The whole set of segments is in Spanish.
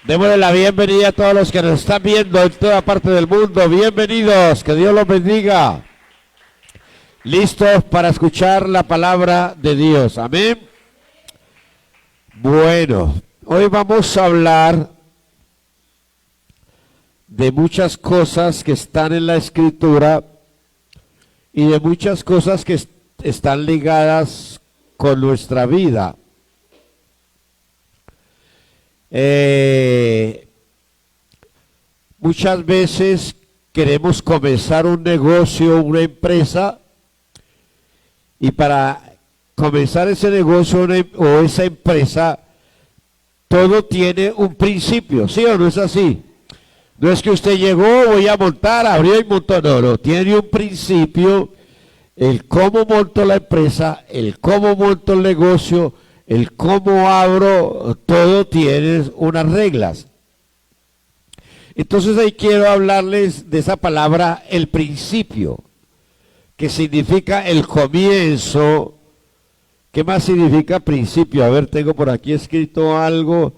Démosle la bienvenida a todos los que nos están viendo en toda parte del mundo. Bienvenidos, que Dios los bendiga. ¿Listos para escuchar la palabra de Dios? Amén. Bueno, hoy vamos a hablar de muchas cosas que están en la Escritura y de muchas cosas que están ligadas con nuestra vida. Muchas veces queremos comenzar un negocio, una empresa, y para comenzar ese negocio o esa empresa, todo tiene un principio, ¿sí o no es así? No es que usted llegó, voy a montar, abrió y montó, no, tiene un principio, el cómo monto la empresa, el cómo monto el negocio, el cómo abro, todo tiene unas reglas. Entonces ahí quiero hablarles de esa palabra, el principio, que significa el comienzo. ¿Qué más significa principio? A ver, tengo por aquí escrito algo.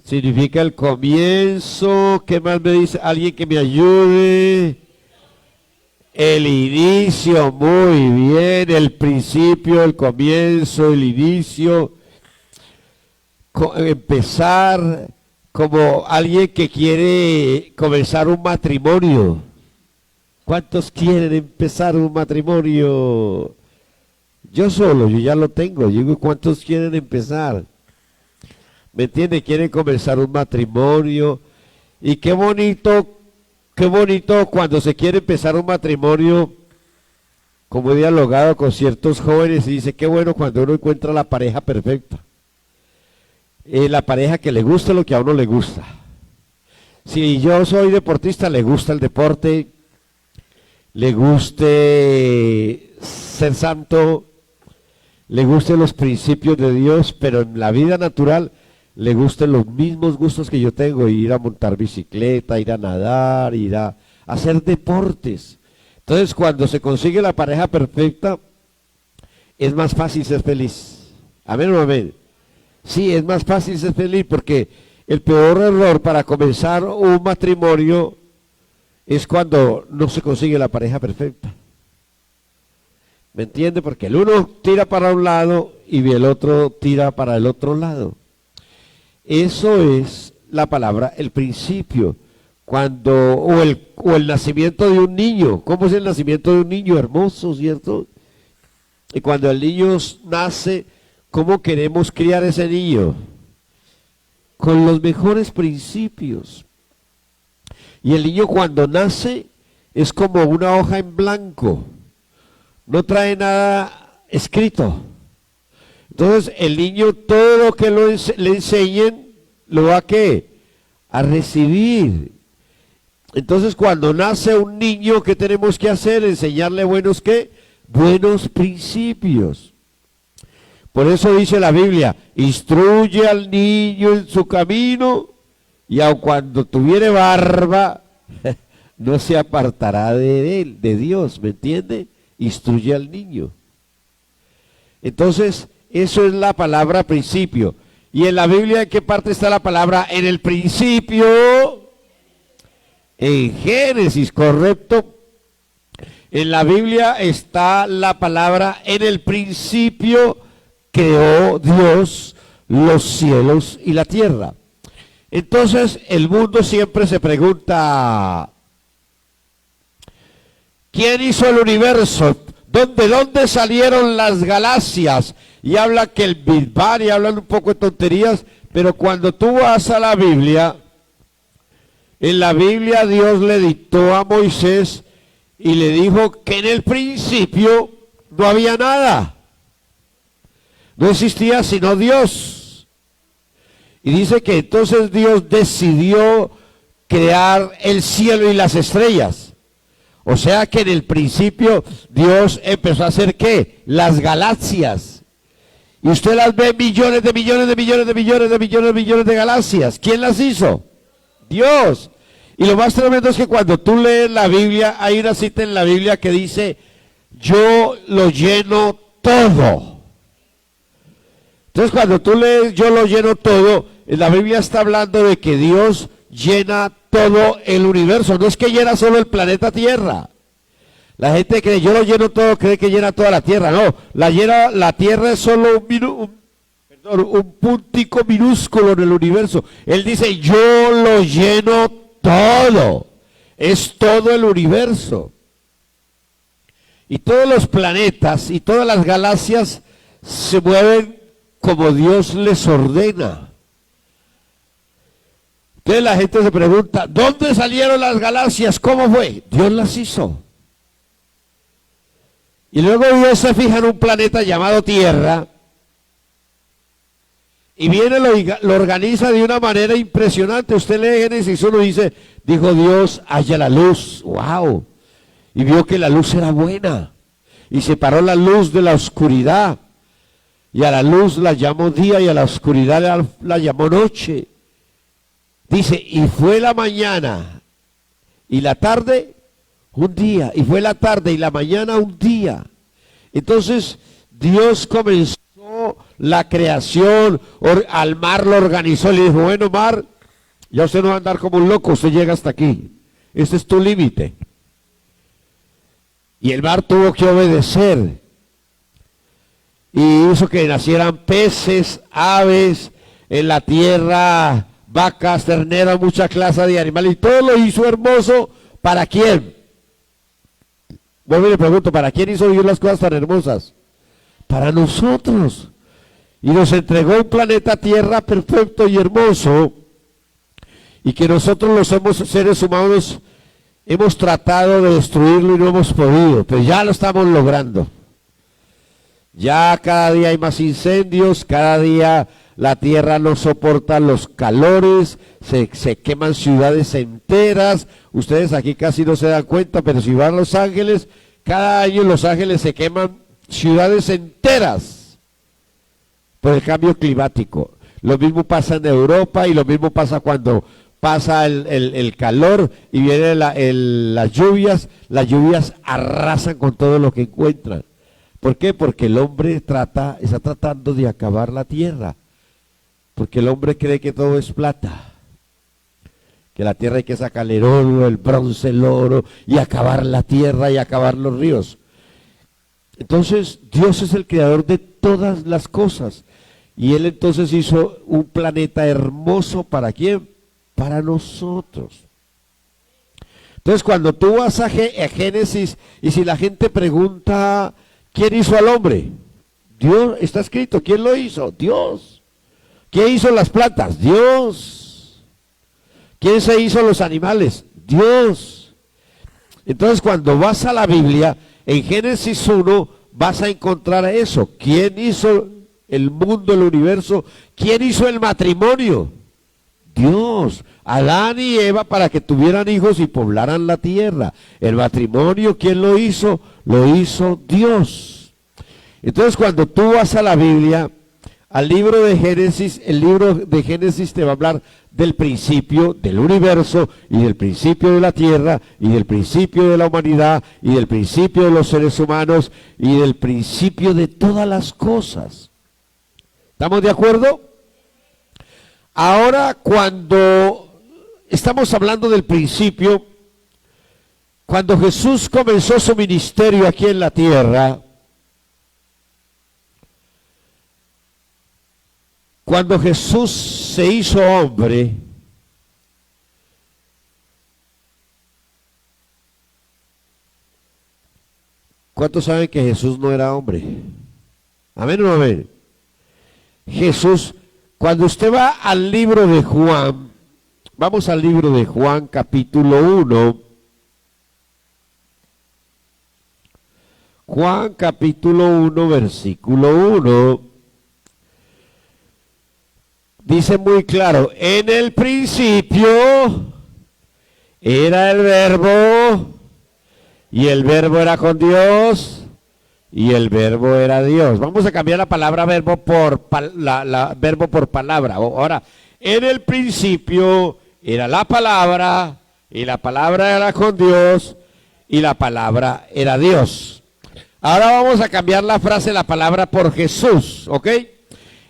Significa el comienzo. ¿Qué más me dice? Alguien que me ayude. El inicio, muy bien. El principio, el comienzo, el inicio. Empezar como alguien que quiere comenzar un matrimonio. ¿Cuántos quieren empezar un matrimonio? Yo solo, yo ya lo tengo. Yo digo, ¿cuántos quieren empezar? ¿Me entiende? Quieren comenzar un matrimonio. Y qué bonito cuando se quiere empezar un matrimonio. Como he dialogado con ciertos jóvenes y dice, qué bueno cuando uno encuentra la pareja perfecta. La pareja que le gusta lo que a uno le gusta. Si yo soy deportista, le gusta el deporte, le guste ser santo, le gusten los principios de Dios, pero en la vida natural le gusten los mismos gustos que yo tengo, ir a montar bicicleta, ir a nadar, ir a hacer deportes. Entonces cuando se consigue la pareja perfecta, es más fácil ser feliz. Amén o amén. Sí, es más fácil ser feliz porque el peor error para comenzar un matrimonio es cuando no se consigue la pareja perfecta. ¿Me entiende? Porque el uno tira para un lado y el otro tira para el otro lado. Eso es la palabra, el principio. O el nacimiento de un niño. ¿Cómo es el nacimiento de un niño? Hermoso, ¿cierto? Y cuando el niño nace, ¿cómo queremos criar ese niño? Con los mejores principios. Y el niño cuando nace es como una hoja en blanco. No trae nada escrito. Entonces el niño todo lo que le enseñen lo va a recibir. Entonces cuando nace un niño, ¿qué tenemos que hacer? Enseñarle buenos principios. Por eso dice la Biblia, instruye al niño en su camino y aun cuando tuviere barba, no se apartará de él, de Dios, ¿me entiende? Instruye al niño. Entonces, eso es la palabra principio. ¿Y en la Biblia en qué parte está la palabra? En el principio, en Génesis, ¿correcto? En la Biblia está la palabra en el principio. Creó Dios los cielos y la tierra. Entonces el mundo siempre se pregunta, ¿quién hizo el universo? ¿De dónde salieron las galaxias? Y habla que el Big Bang, y hablan un poco de tonterías, pero cuando tú vas a la Biblia, en la Biblia Dios le dictó a Moisés y le dijo que en el principio no había nada. No existía sino Dios. Y dice que entonces Dios decidió crear el cielo y las estrellas. O sea que en el principio Dios empezó a hacer ¿qué? Las galaxias. Y usted las ve millones de galaxias. ¿Quién las hizo? Dios. Y lo más tremendo es que cuando tú lees la Biblia, hay una cita en la Biblia que dice, yo lo lleno todo. Entonces cuando tú lees yo lo lleno todo, la Biblia está hablando de que Dios llena todo el universo. No es que llena solo el planeta Tierra. La gente cree, yo lo lleno todo, cree que llena toda la Tierra. No, la Tierra es solo un puntico minúsculo en el universo. Él dice, yo lo lleno todo. Es todo el universo. Y todos los planetas y todas las galaxias se mueven como Dios les ordena. Entonces la gente se pregunta, ¿dónde salieron las galaxias? ¿Cómo fue? Dios las hizo. Y luego Dios se fija en un planeta llamado Tierra y viene, lo organiza de una manera impresionante. Usted lee Génesis 1 y dice, dijo Dios, haya la luz. ¡Wow! Y vio que la luz era buena. Y separó la luz de la oscuridad. Y a la luz la llamó día y a la oscuridad la llamó noche. Dice, y fue la mañana y la tarde un día. Y fue la tarde y la mañana un día. Entonces Dios comenzó la creación, al mar lo organizó, le dijo, bueno mar, ya usted no va a andar como un loco, usted llega hasta aquí, este es tu límite. Y el mar tuvo que obedecer, y hizo que nacieran peces, aves, en la tierra, vacas, terneras, mucha clase de animales, y todo lo hizo hermoso. ¿Para quién? Vuelvo y le pregunto, ¿para quién hizo Dios las cosas tan hermosas? Para nosotros. Y nos entregó un planeta Tierra perfecto y hermoso, y que nosotros los seres humanos hemos tratado de destruirlo y no hemos podido, pero ya lo estamos logrando. Ya cada día hay más incendios, cada día la tierra no soporta los calores, se queman ciudades enteras. Ustedes aquí casi no se dan cuenta, pero si van a Los Ángeles, cada año en Los Ángeles se queman ciudades enteras por el cambio climático. Lo mismo pasa en Europa y lo mismo pasa cuando pasa el calor y vienen las lluvias arrasan con todo lo que encuentran. ¿Por qué? Porque el hombre está tratando de acabar la tierra. Porque el hombre cree que todo es plata. Que la tierra hay que sacarle el oro, el bronce, el oro, y acabar la tierra y acabar los ríos. Entonces, Dios es el creador de todas las cosas. Y Él entonces hizo un planeta hermoso, ¿para quién? Para nosotros. Entonces, cuando tú vas a Génesis, y si la gente pregunta, ¿quién hizo al hombre? Dios, está escrito, ¿quién lo hizo? Dios. ¿Quién hizo las plantas? Dios. ¿Quién se hizo los animales? Dios. Entonces, cuando vas a la Biblia, en Génesis 1 vas a encontrar eso. ¿Quién hizo el mundo, el universo? ¿Quién hizo el matrimonio? Dios. Adán y Eva para que tuvieran hijos y poblaran la tierra. El matrimonio, ¿quién lo hizo? Lo hizo Dios. Entonces, cuando tú vas a la Biblia, al libro de Génesis, el libro de Génesis te va a hablar del principio del universo y del principio de la tierra y del principio de la humanidad y del principio de los seres humanos y del principio de todas las cosas. ¿Estamos de acuerdo? Ahora, cuando estamos hablando del principio, cuando Jesús comenzó su ministerio aquí en la tierra, cuando Jesús se hizo hombre, ¿cuántos saben que Jesús no era hombre? ¿Amén o no amén? Jesús, cuando usted va al libro de Juan, vamos al libro de Juan capítulo 1, Juan capítulo 1 versículo 1, dice muy claro, en el principio era el verbo, y el verbo era con Dios, y el verbo era Dios. Vamos a cambiar la palabra verbo por verbo por palabra. Ahora, en el principio era la palabra, y la palabra era con Dios, y la palabra era Dios. Ahora vamos a cambiar la frase, la palabra, por Jesús, ¿ok?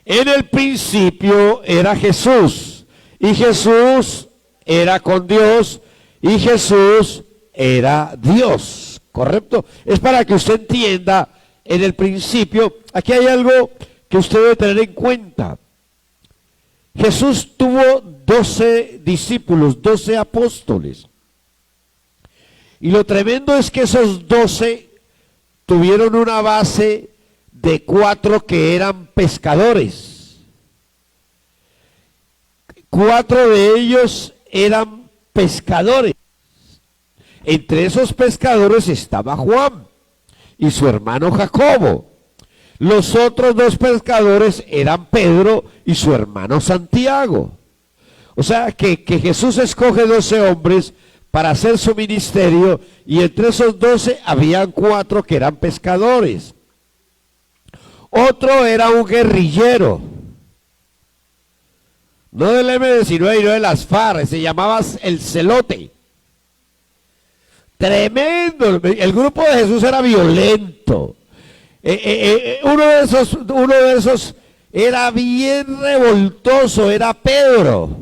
En el principio era Jesús, y Jesús era con Dios, y Jesús era Dios, ¿correcto? Es para que usted entienda, en el principio, aquí hay algo que usted debe tener en cuenta. Jesús tuvo 12 discípulos, 12 apóstoles. Y lo tremendo es que esos 12 tuvieron una base de 4 que eran pescadores. 4 de ellos eran pescadores. Entre esos pescadores estaba Juan y su hermano Jacobo. Los otros 2 pescadores eran Pedro y su hermano Santiago. O sea que Jesús escoge 12 hombres para hacer su ministerio, y entre esos 12 habían 4 que eran pescadores. Otro era un guerrillero, no del M-19 y no de las FARC, se llamaba el Celote. Tremendo, el grupo de Jesús era violento. Uno de esos era bien revoltoso, era Pedro.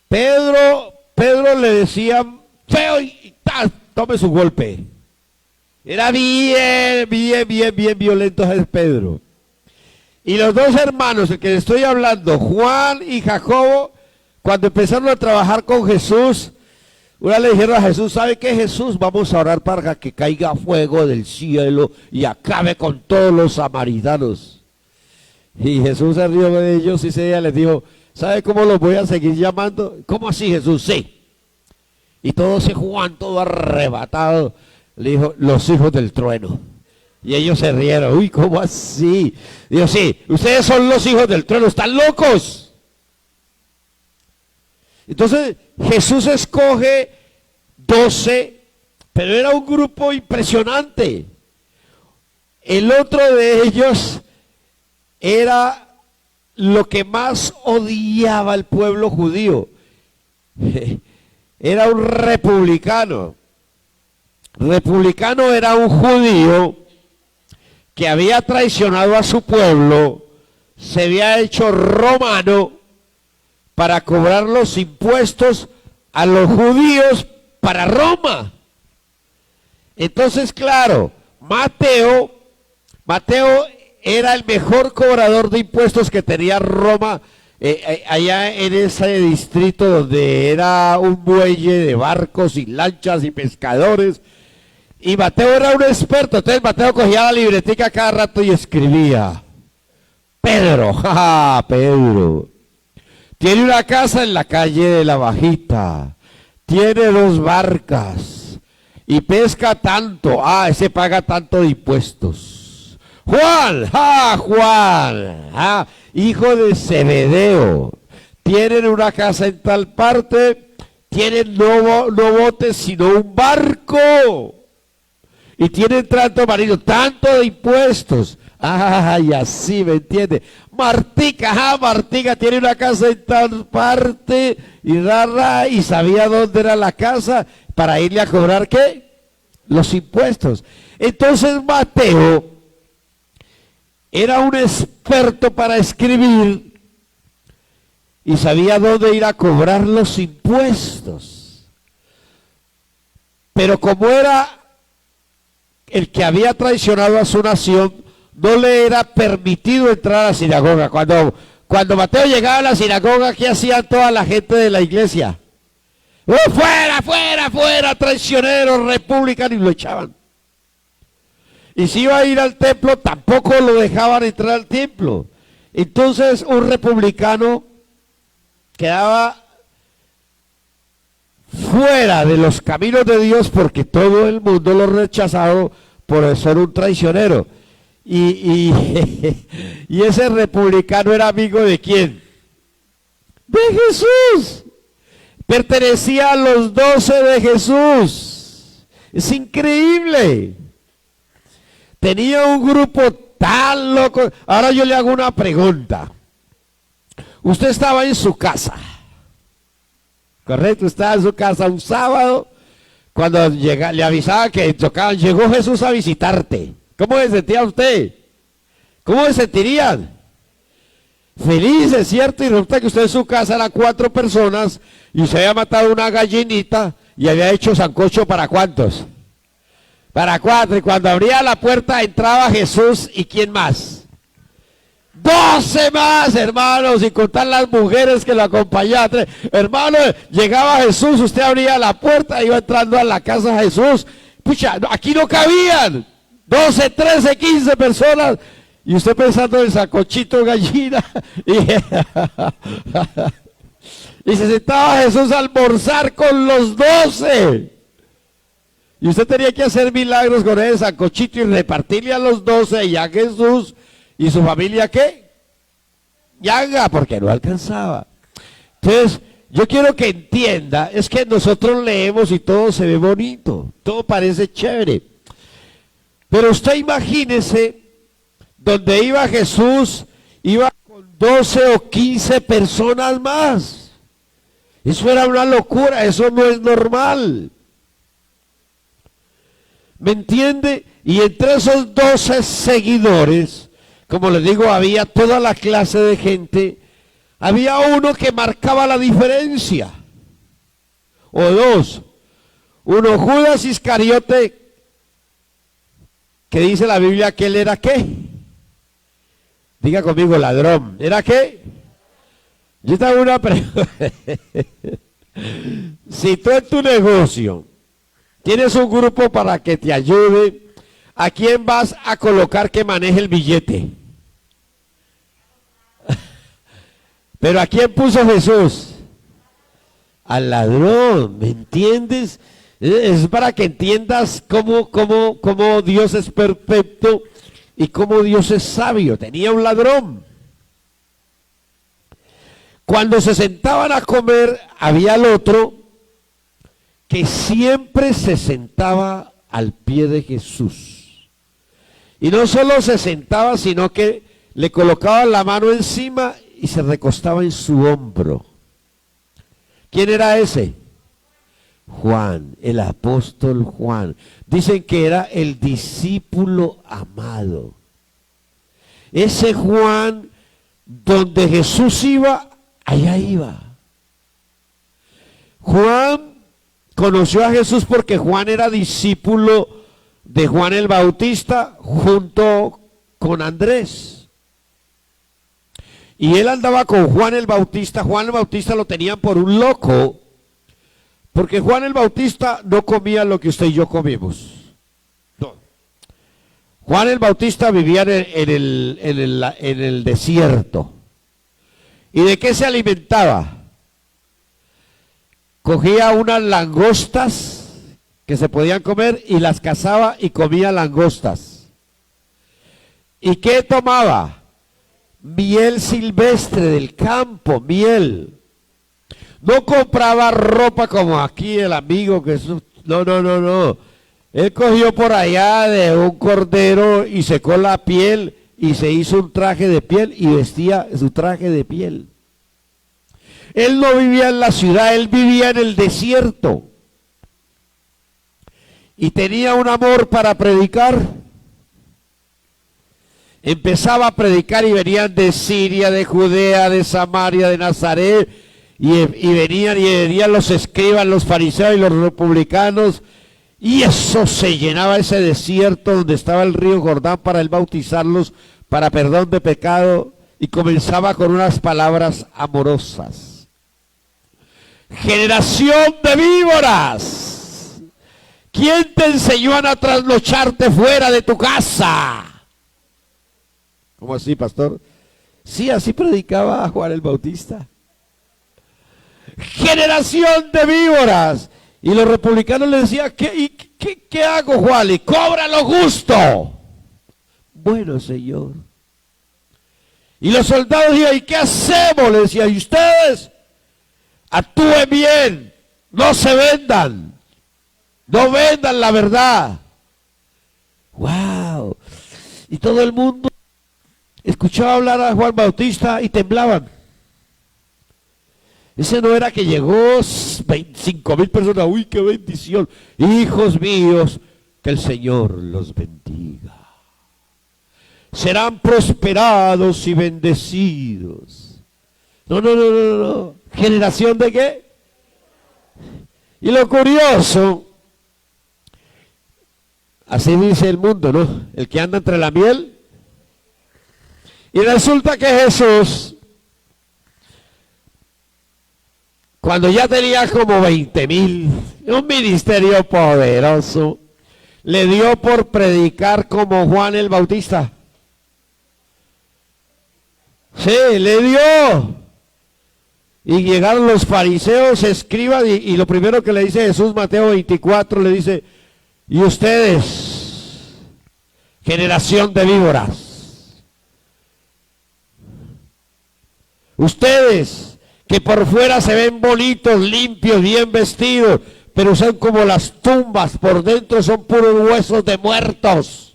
Pedro le decían feo y tal, tome su golpe. Era bien violento es Pedro. Y los 2 hermanos, el que le estoy hablando, Juan y Jacobo, cuando empezaron a trabajar con Jesús, una le dijeron a Jesús, ¿sabe qué, Jesús? Vamos a orar para que caiga fuego del cielo y acabe con todos los samaritanos. Y Jesús se rió de ellos y ese día les dijo, ¿sabe cómo los voy a seguir llamando? ¿Cómo así, Jesús? Sí. Y todo ese Juan, todo arrebatado, le dijo, los hijos del trueno. Y ellos se rieron. Uy, ¿cómo así? Dijo, sí, ustedes son los hijos del trueno, están locos. Entonces Jesús escoge 12, pero era un grupo impresionante. El otro de ellos era lo que más odiaba al pueblo judío. Era un republicano. Republicano era un judío que había traicionado a su pueblo, se había hecho romano para cobrar los impuestos a los judíos para Roma. Entonces, claro, Mateo era el mejor cobrador de impuestos que tenía Roma, allá en ese distrito donde era un muelle de barcos y lanchas y pescadores. Y Mateo era un experto, entonces Mateo cogía la libretica cada rato y escribía, Pedro, Pedro, tiene una casa en la calle de la Bajita, tiene 2 barcas y pesca tanto, ese paga tanto de impuestos. Juan, Juan, hijo de Zebedeo, tienen una casa en tal parte, tienen no botes sino un barco. Y tienen tanto marido, tanto de impuestos. Y así, ¿me entiende? Martica tiene una casa en tal parte y sabía dónde era la casa para irle a cobrar, ¿qué? Los impuestos. Entonces Mateo era un experto para escribir y sabía dónde ir a cobrar los impuestos. Pero como era el que había traicionado a su nación, no le era permitido entrar a la sinagoga. Cuando Mateo llegaba a la sinagoga, ¿qué hacían toda la gente de la iglesia? Fuera, traicionero, republicano, y lo echaban. Y si iba a ir al templo, tampoco lo dejaban entrar al templo. Entonces un republicano quedaba fuera de los caminos de Dios porque todo el mundo lo rechazaba por ser un traicionero. Y ese republicano era amigo ¿de quién? De Jesús. Pertenecía a los 12 de Jesús. Es increíble. Tenía un grupo tan loco. Ahora yo le hago una pregunta. Usted estaba en su casa. Correcto, estaba en su casa un sábado, cuando le avisaba que tocaban, llegó Jesús a visitarte. ¿Cómo se sentía usted? ¿Cómo se sentirían? Felices, ¿cierto? Y resulta que usted en su casa eran 4 personas y usted había matado una gallinita y había hecho sancocho para ¿cuántos? Para 4. Y cuando abría la puerta entraba Jesús y ¿quién más? 12 más, hermanos, y contar las mujeres que lo acompañaban. Hermano, llegaba Jesús, usted abría la puerta, iba entrando a la casa de Jesús. Pucha, aquí no cabían 12, 13, 15 personas. Y usted pensando en el sancochito de gallina. Y se sentaba Jesús a almorzar con los 12. Y usted tenía que hacer milagros con el sancochito y repartirle a los 12 y a Jesús. ¿Y su familia qué? Llanga, porque no alcanzaba. Entonces, yo quiero que entienda, es que nosotros leemos y todo se ve bonito, todo parece chévere. Pero usted imagínese, donde iba Jesús, iba con 12 o 15 personas más. Eso era una locura, eso no es normal. ¿Me entiende? Y entre esos 12 seguidores, como les digo, había toda la clase de gente. Había uno que marcaba la diferencia. O dos. Uno, Judas Iscariote, que dice la Biblia que él era ¿qué? Diga conmigo, ladrón. ¿Era qué? Yo te hago una pregunta. Si tú en tu negocio tienes un grupo para que te ayude, ¿a quién vas a colocar que maneje el billete? Pero ¿a quién puso Jesús? Al ladrón, ¿me entiendes? Es para que entiendas cómo Dios es perfecto y cómo Dios es sabio. Tenía un ladrón. Cuando se sentaban a comer, había el otro que siempre se sentaba al pie de Jesús. Y no solo se sentaba, sino que le colocaba la mano encima y se recostaba en su hombro. ¿Quién era ese? Juan, el apóstol Juan. Dicen que era el discípulo amado. Ese Juan, donde Jesús iba, allá iba. Juan conoció a Jesús porque Juan era discípulo de Juan el Bautista junto con Andrés. Y él andaba con Juan el Bautista. Juan el Bautista lo tenían por un loco, porque Juan el Bautista no comía lo que usted y yo comimos. No. Juan el Bautista vivía en el desierto. ¿Y de qué se alimentaba? Cogía unas langostas que se podían comer y las cazaba y comía langostas. ¿Y qué tomaba? Miel silvestre del campo, miel. No compraba ropa como aquí el amigo que no. Él cogió por allá de un cordero y secó la piel y se hizo un traje de piel y vestía su traje de piel. Él no vivía en la ciudad, él vivía en el desierto. Y tenía un amor para predicar. Empezaba a predicar y venían de Siria, de Judea, de Samaria, de Nazaret, y venían los escribas, los fariseos y los republicanos, y eso se llenaba ese desierto donde estaba el río Jordán para él bautizarlos para perdón de pecado, y comenzaba con unas palabras amorosas. Generación de víboras, ¿quién te enseñó a no trasnocharte fuera de tu casa? ¿Cómo así, pastor? Sí, así predicaba Juan el Bautista. Generación de víboras. Y los republicanos le decían, ¿qué hago, Juan? Y cobra lo justo. Bueno, Señor. Y los soldados decían, ¿y qué hacemos? Le decían, ¿y ustedes? Actúen bien, no se vendan. No vendan la verdad. ¡Wow! Y todo el mundo escuchaba hablar a Juan Bautista y temblaban. Ese no era que llegó 25,000 personas. ¡Uy, qué bendición! Hijos míos, que el Señor los bendiga. serán prosperados y bendecidos. No. ¿Generación de qué? Y lo curioso, así dice el mundo, ¿no? El que anda entre la miel. Y resulta que Jesús, cuando ya tenía como 20,000, un ministerio poderoso, le dio por predicar como Juan el Bautista. Sí, le dio. Y llegaron los fariseos, escribas, y lo primero que le dice Jesús, Mateo 24, le dice, y ustedes, generación de víboras, ustedes que por fuera se ven bonitos, limpios, bien vestidos, pero son como las tumbas, por dentro son puros huesos de muertos.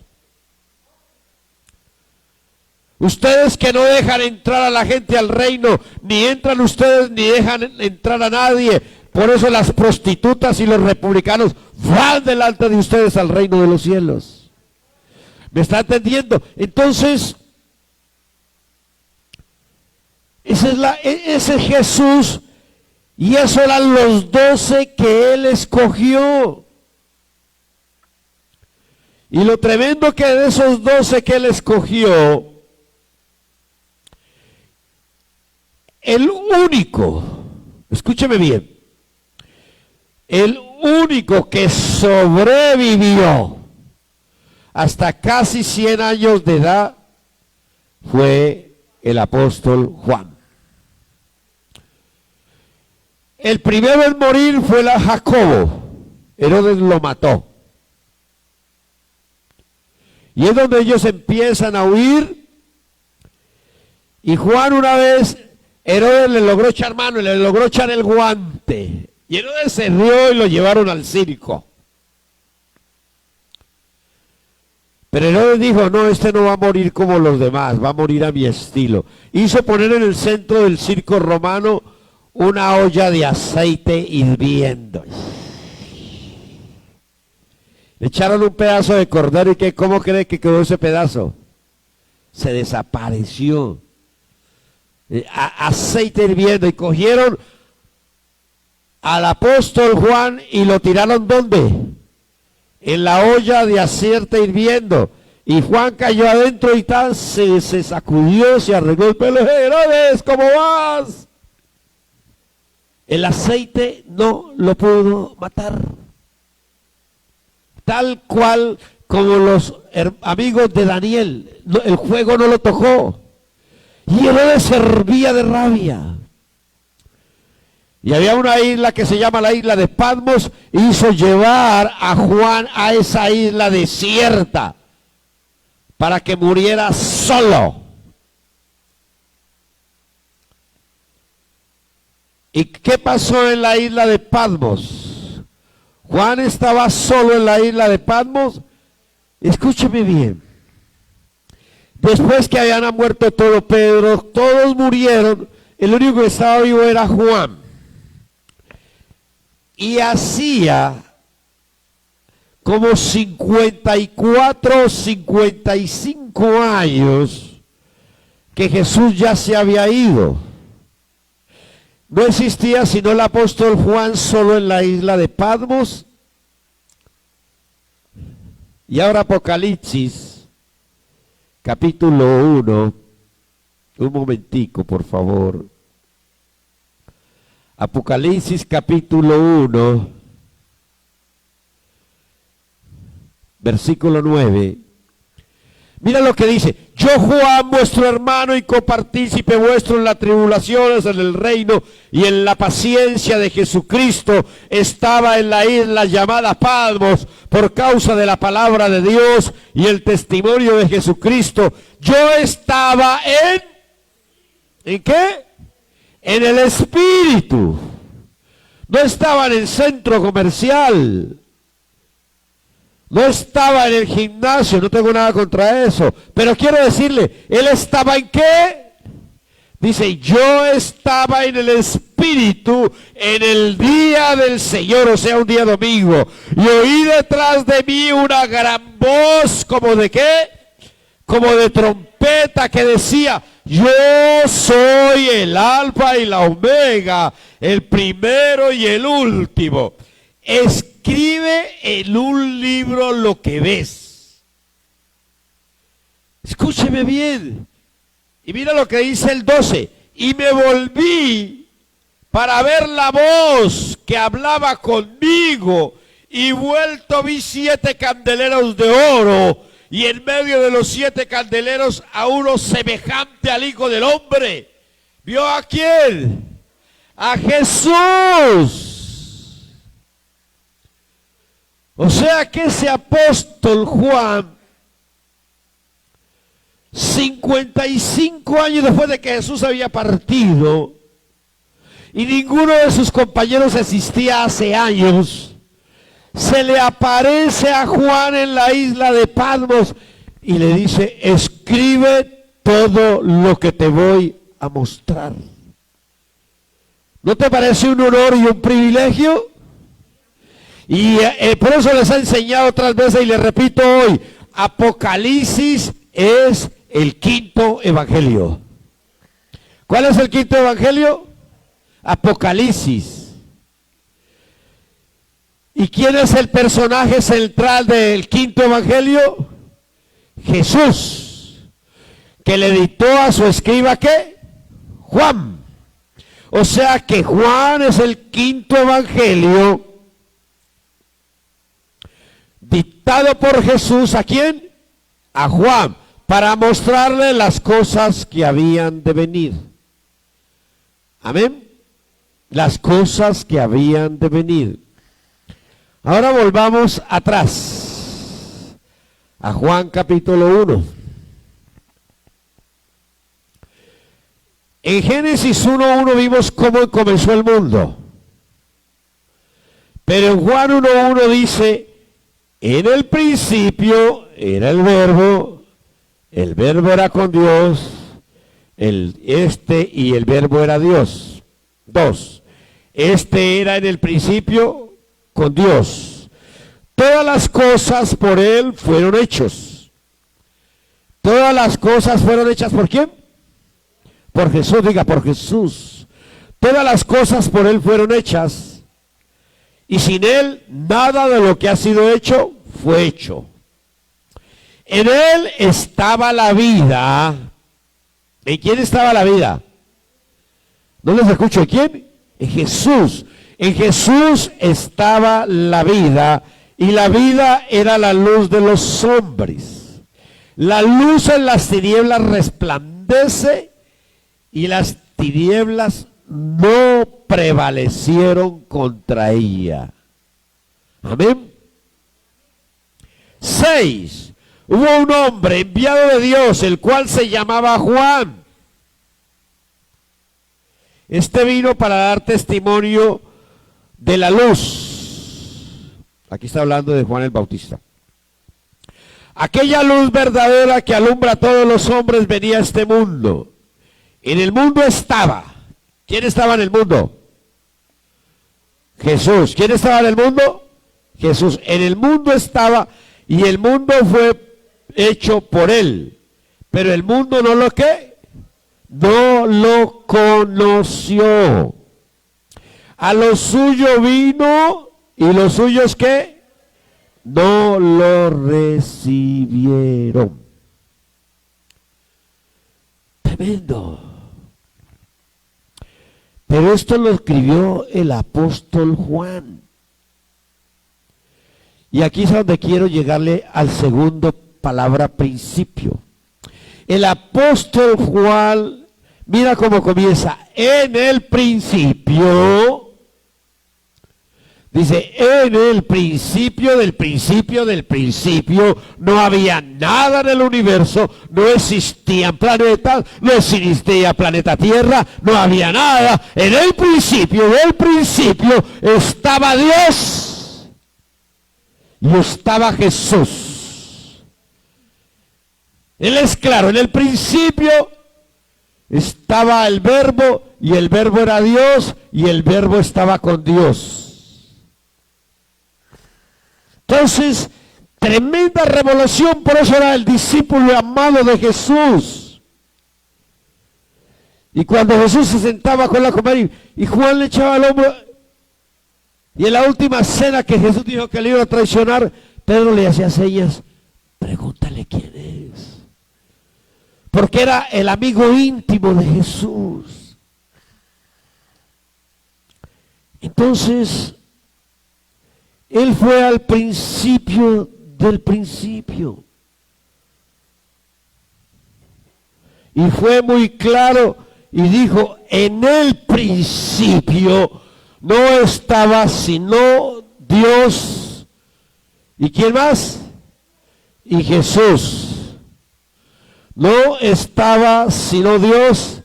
Ustedes que no dejan entrar a la gente al reino, ni entran ustedes ni dejan entrar a nadie. Por eso las prostitutas y los republicanos van delante de ustedes al reino de los cielos. ¿Me está entendiendo? Entonces, ese es Jesús, y esos eran los 12 que él escogió. Y lo tremendo que de esos 12 que él escogió, el único, escúcheme bien, el único que sobrevivió hasta casi 100 años de edad fue el apóstol Juan. El primero en morir fue Jacobo. Herodes lo mató. Y es donde ellos empiezan a huir. Y Juan una vez, Herodes le logró echar mano, le logró echar el guante. Y Herodes se rió y lo llevaron al circo. Pero Herodes dijo, no, este no va a morir como los demás, va a morir a mi estilo. Hizo poner en el centro del circo romano una olla de aceite hirviendo. Le echaron un pedazo de cordero y ¿cómo cree que quedó ese pedazo? Se desapareció. Aceite hirviendo, y cogieron al apóstol Juan y lo tiraron ¿dónde? En la olla de aceite hirviendo, y Juan cayó adentro y tal, se sacudió, se arregló el pelo. Herodes, ¿cómo vas? El aceite no lo pudo matar, tal cual como los amigos de Daniel, el fuego no lo tocó. Y Herodes se hervía de rabia. Y había una isla que se llama la isla de Patmos, e hizo llevar a Juan a esa isla desierta para que muriera solo. ¿Y qué pasó en la isla de Patmos? Juan estaba solo en la isla de Patmos. Escúcheme bien. Después que habían muerto todo Pedro, todos murieron, el único que estaba vivo era Juan. Y hacía como 54 o 55 años que Jesús ya se había ido. No existía sino el apóstol Juan solo en la isla de Patmos. Y ahora Apocalipsis, capítulo 1, un momentico por favor. Apocalipsis capítulo 1, versículo 9. Mira lo que dice: yo Juan, vuestro hermano y copartícipe vuestro en las tribulaciones, en el reino y en la paciencia de Jesucristo, estaba en la isla llamada Patmos por causa de la palabra de Dios y el testimonio de Jesucristo. Yo estaba ¿en qué? En el Espíritu. No estaba en el centro comercial. No estaba en el gimnasio, no tengo nada contra eso. Pero quiero decirle, ¿él estaba en qué? Dice, yo estaba en el Espíritu en el día del Señor, o sea, un día domingo. Y oí detrás de mí una gran voz, ¿como de qué? como de trompeta que decía: yo soy el alfa y la omega, el primero y el último. Escribe en un libro lo que ves. Escúcheme bien. Y mira lo que dice el 12. Y me volví para ver la voz que hablaba conmigo, y vuelto vi 7 candeleros de oro, y en medio de los 7 candeleros a uno semejante al Hijo del Hombre. ¿Vio a quién? A Jesús. O sea que ese apóstol Juan, 55 años después de que Jesús había partido, y ninguno de sus compañeros existía hace años, se le aparece a Juan en la isla de Patmos y le dice: escribe todo lo que te voy a mostrar. ¿No te parece un honor y un privilegio? Y por eso les he enseñado otras veces y les repito hoy: Apocalipsis es el 5.º evangelio. ¿Cuál es el 5.º evangelio? Apocalipsis. ¿Y quién es el personaje central del 5.º evangelio? Jesús, que le dictó a su escriba, ¿qué? Juan. O sea que Juan es el 5.º evangelio dictado por Jesús. ¿A quién? A Juan, para mostrarle las cosas que habían de venir. Amén. Las cosas que habían de venir. Ahora volvamos atrás a Juan capítulo 1. En Génesis 1.1 vimos cómo comenzó el mundo. Pero en Juan 1.1 dice: en el principio era el verbo era con Dios, y el verbo era Dios. 2. Este era en el principio con Dios. Todas las cosas por él fueron hechos. Todas las cosas fueron hechas ¿por quién? Por Jesús. Diga: por Jesús. Todas las cosas por él fueron hechas, y sin él nada de lo que ha sido hecho fue hecho. En él estaba la vida. ¿En quién estaba la vida? No les escucho. ¿En quién? En Jesús. En Jesús estaba la vida, y la vida era la luz de los hombres. La luz en las tinieblas resplandece, y las tinieblas no prevalecieron contra ella. Amén. 6. Hubo un hombre enviado de Dios, el cual se llamaba Juan. Este vino para dar testimonio de la luz. Aquí está hablando de Juan el Bautista. Aquella luz verdadera que alumbra a todos los hombres venía a este mundo. En el mundo estaba. ¿Quién estaba en el mundo? Jesús. ¿Quién estaba en el mundo? Jesús. En el mundo estaba, y el mundo fue hecho por él, pero el mundo no lo ¿qué? No lo conoció. A lo suyo vino, y los suyos ¿qué? No lo recibieron. Tremendo. Pero esto lo escribió el apóstol Juan. Y aquí es donde quiero llegarle al segundo palabra: principio. El apóstol Juan, mira cómo comienza: en el principio. Dice: en el principio del principio del principio no había nada en el universo, no existían planetas, no existía planeta Tierra, no había nada. En el principio del principio estaba Dios y estaba Jesús. Él es claro: en el principio estaba el verbo, y el verbo era Dios, y el verbo estaba con Dios. Entonces, Tremenda revelación, por eso era el discípulo amado de Jesús. Y cuando Jesús se sentaba con la comer y Juan le echaba el hombro, y en la última cena que Jesús dijo que le iba a traicionar, Pedro le hacía señas, pregúntale quién es. Porque era el amigo íntimo de Jesús. Entonces, él fue al principio del principio. Y fue muy claro y dijo, en el principio no estaba sino Dios. ¿Y quién más? Y Jesús. No estaba sino Dios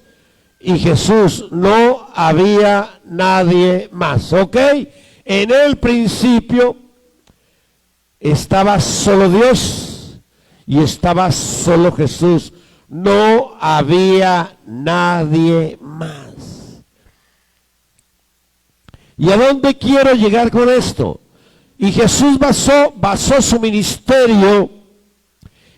y Jesús. No había nadie más. ¿Ok? En el principio estaba solo Dios y estaba solo Jesús. No había nadie más. ¿Y a dónde quiero llegar con esto? Y Jesús basó su ministerio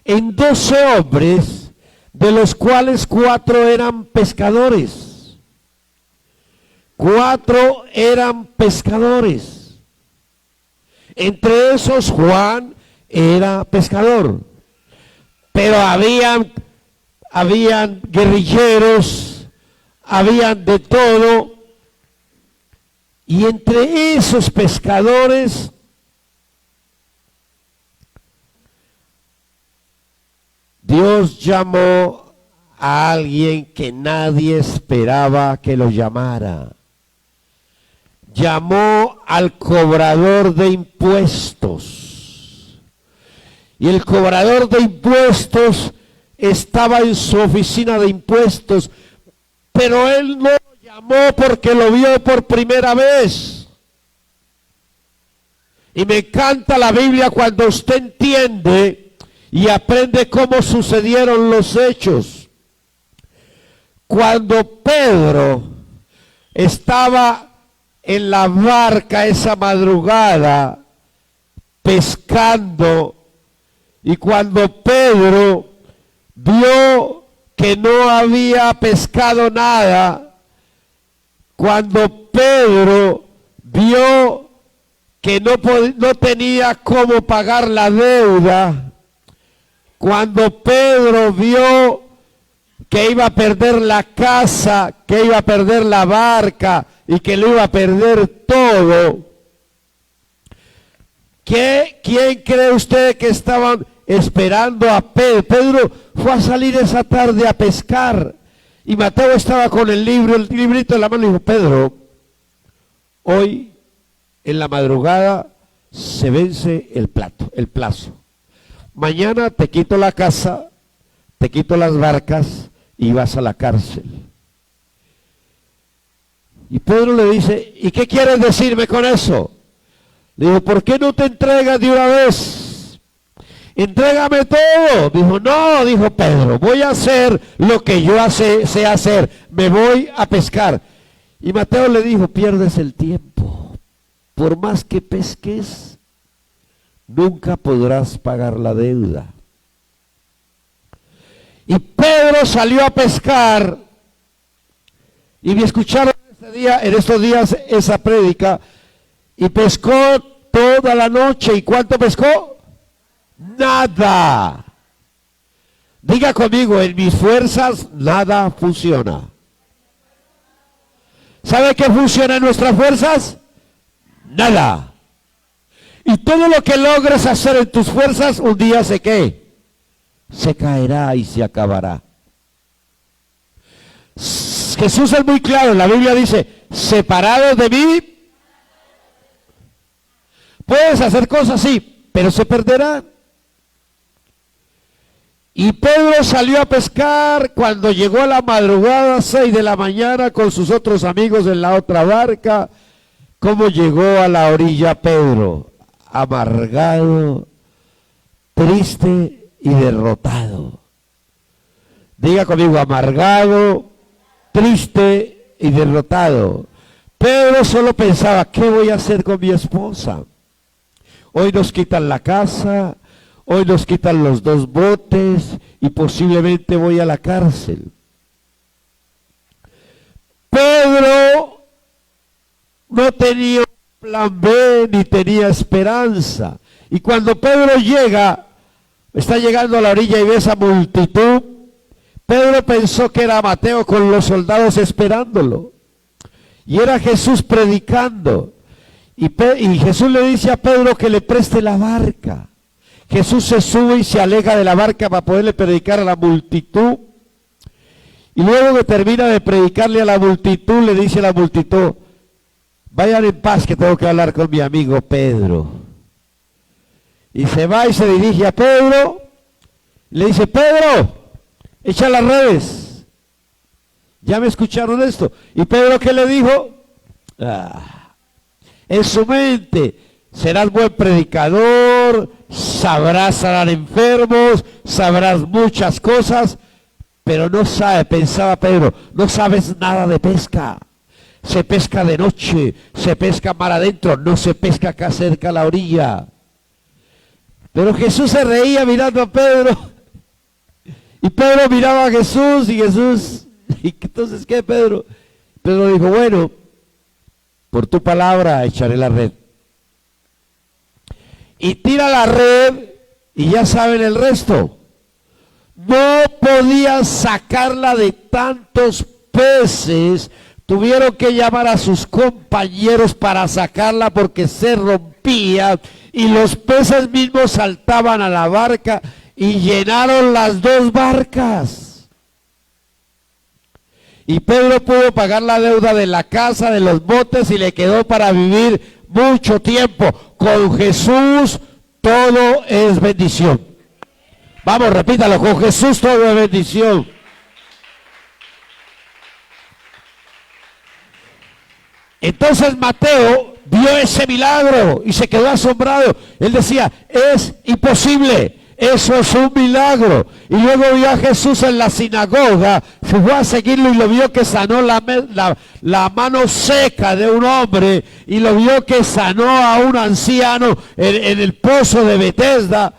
en 12 hombres, de los cuales 4 eran pescadores. 4 eran pescadores. Entre esos Juan era pescador. Pero habían guerrilleros, habían de todo. Y entre esos pescadores Dios llamó a alguien que nadie esperaba que lo llamara. Llamó al cobrador de impuestos. Y el cobrador de impuestos estaba en su oficina de impuestos, pero él no lo llamó porque lo vio por primera vez. Y me encanta la Biblia cuando usted entiende y aprende cómo sucedieron los hechos. Cuando Pedro estaba en la barca esa madrugada pescando, y cuando Pedro vio que no había pescado nada, cuando Pedro vio que no tenía cómo pagar la deuda, cuando Pedro vio que iba a perder la casa, que iba a perder la barca y que lo iba a perder todo, ¿quién cree usted que estaban esperando a Pedro? Pedro fue a salir esa tarde a pescar y Mateo estaba con el librito en la mano y dijo, Pedro, hoy en la madrugada se vence el plazo. Mañana te quito la casa, te quito las barcas y vas a la cárcel. Y Pedro le dice, ¿y qué quieres decirme con eso? Le dijo, ¿por qué no te entregas de una vez? Entrégame todo. Dijo, no, dijo Pedro, voy a hacer lo que yo sé hacer, me voy a pescar. Y Mateo le dijo, pierdes el tiempo, por más que pesques, nunca podrás pagar la deuda. Y Pedro salió a pescar, y me escucharon en estos días esa prédica, y pescó toda la noche. ¿Y cuánto pescó? Nada. Diga conmigo, en mis fuerzas nada funciona. ¿Sabe qué funciona en nuestras fuerzas? Nada. Y todo lo que logres hacer en tus fuerzas, un día se caerá y se acabará. Jesús es muy claro, la Biblia dice, separados de mí, puedes hacer cosas, sí, pero se perderán. Y Pedro salió a pescar. Cuando llegó a la madrugada, 6 de la mañana, con sus otros amigos en la otra barca, ¿cómo llegó a la orilla Pedro? Amargado, triste y derrotado. Diga conmigo, amargado, triste y derrotado. Pedro solo pensaba, ¿qué voy a hacer con mi esposa? Hoy nos quitan la casa, hoy nos quitan los 2 botes y posiblemente voy a la cárcel. Pedro no tenía un plan B ni tenía esperanza. Y cuando Pedro está llegando a la orilla y ve esa multitud, Pedro pensó que era Mateo con los soldados esperándolo. Y era Jesús predicando. Y Jesús le dice a Pedro que le preste la barca. Jesús se sube y se aleja de la barca para poderle predicar a la multitud. Y luego que termina de predicarle a la multitud, le dice a la multitud, vayan en paz que tengo que hablar con mi amigo Pedro. Y se va y se dirige a Pedro. Le dice, Pedro, echa las redes. ¿Ya me escucharon esto? ¿Y Pedro qué le dijo? En su mente, serás buen predicador, sabrás sanar enfermos, sabrás muchas cosas, pero no sabe, pensaba Pedro, no sabes nada de pesca. Se pesca de noche, se pesca mar adentro, no se pesca acá cerca a la orilla. Pero Jesús se reía mirando a Pedro. Y Pedro miraba a Jesús y Jesús, ¿y entonces qué, Pedro? Pedro dijo, bueno, por tu palabra echaré la red. Y tira la red y ya saben el resto. No podían sacarla de tantos peces, tuvieron que llamar a sus compañeros para sacarla porque se rompía y los peces mismos saltaban a la barca y llenaron las 2 barcas. Y Pedro pudo pagar la deuda de la casa, de los botes y le quedó para vivir mucho tiempo. Con Jesús todo es bendición. Vamos, repítalo, con Jesús todo es bendición. Entonces Mateo vio ese milagro y se quedó asombrado. Él decía, es imposible, eso es un milagro. Y luego vio a Jesús en la sinagoga, se fue a seguirlo y lo vio que sanó la mano seca de un hombre y lo vio que sanó a un anciano en el pozo de Betesda.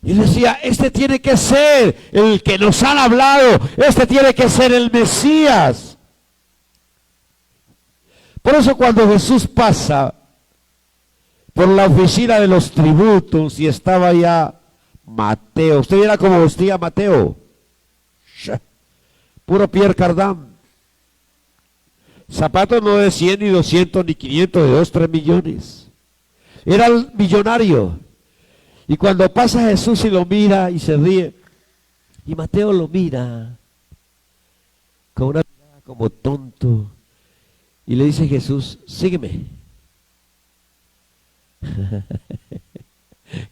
Y decía, este tiene que ser el que nos han hablado, este tiene que ser el Mesías. Por eso cuando Jesús pasa por la oficina de los tributos y estaba ya Mateo, usted viera cómo vestía Mateo, puro Pierre Cardin, zapatos no de 100 ni 200 ni 500, de 2, 3 millones, era el millonario. Y cuando pasa Jesús y lo mira y se ríe, y Mateo lo mira con una mirada como tonto, y le dice Jesús, sígueme.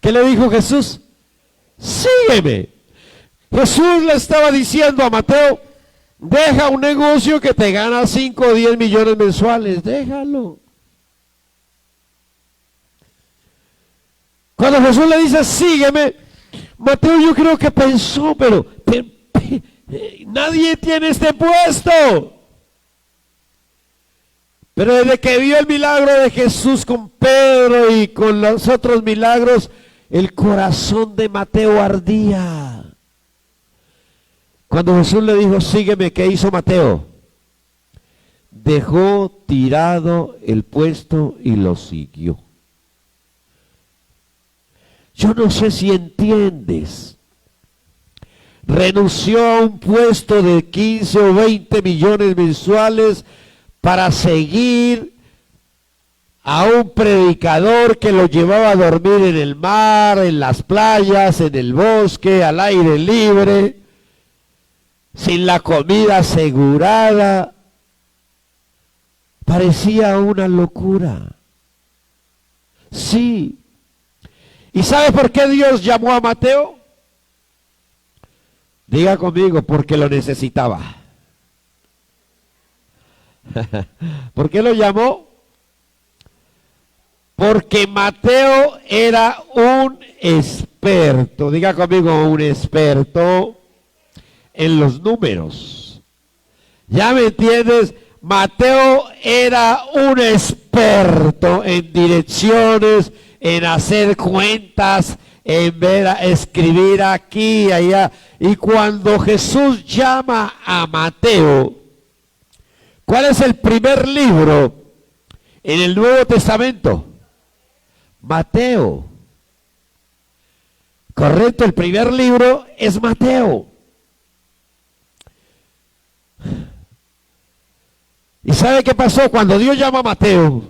¿Qué le dijo Jesús? Sígueme. Jesús le estaba diciendo a Mateo, deja un negocio que te gana 5 o 10 millones mensuales, déjalo. Cuando Jesús le dice, sígueme, Mateo yo creo que pensó, pero nadie tiene este puesto. Pero desde que vio el milagro de Jesús con Pedro y con los otros milagros, el corazón de Mateo ardía. Cuando Jesús le dijo, sígueme, ¿qué hizo Mateo? Dejó tirado el puesto y lo siguió. Yo no sé si entiendes. Renunció a un puesto de 15 o 20 millones mensuales para seguir a un predicador que lo llevaba a dormir en el mar, en las playas, en el bosque, al aire libre, sin la comida asegurada. Parecía una locura. Sí. ¿Y sabe por qué Dios llamó a Mateo? Diga conmigo, porque lo necesitaba. ¿Por qué lo llamó? Porque Mateo era un experto, diga conmigo, un experto en los números. ¿Ya me entiendes? Mateo era un experto en direcciones, en hacer cuentas, en ver a escribir aquí y allá. Y cuando Jesús llama a Mateo, ¿cuál es el primer libro en el Nuevo Testamento? Mateo. Correcto, el primer libro es Mateo. ¿Y sabe qué pasó? Cuando Dios llama a Mateo,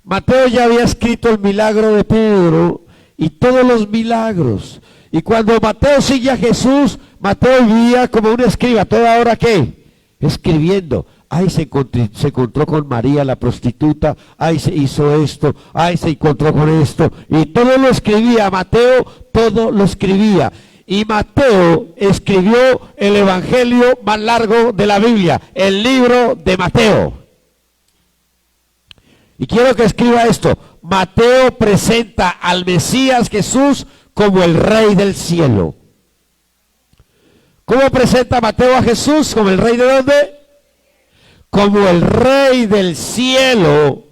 Mateo ya había escrito el milagro de Pedro y todos los milagros. Y cuando Mateo sigue a Jesús, Mateo vivía como un escriba. ¿Toda hora qué? Escribiendo. Ay, se encontró con María la prostituta. Ay, se hizo esto. Ay, se encontró con esto. Y todo lo escribía. Mateo todo lo escribía. Y Mateo escribió el evangelio más largo de la Biblia, el libro de Mateo. Y quiero que escriba esto. Mateo presenta al Mesías Jesús como el Rey del cielo. ¿Cómo presenta Mateo a Jesús? ¿Como el Rey de dónde? Como el Rey del cielo,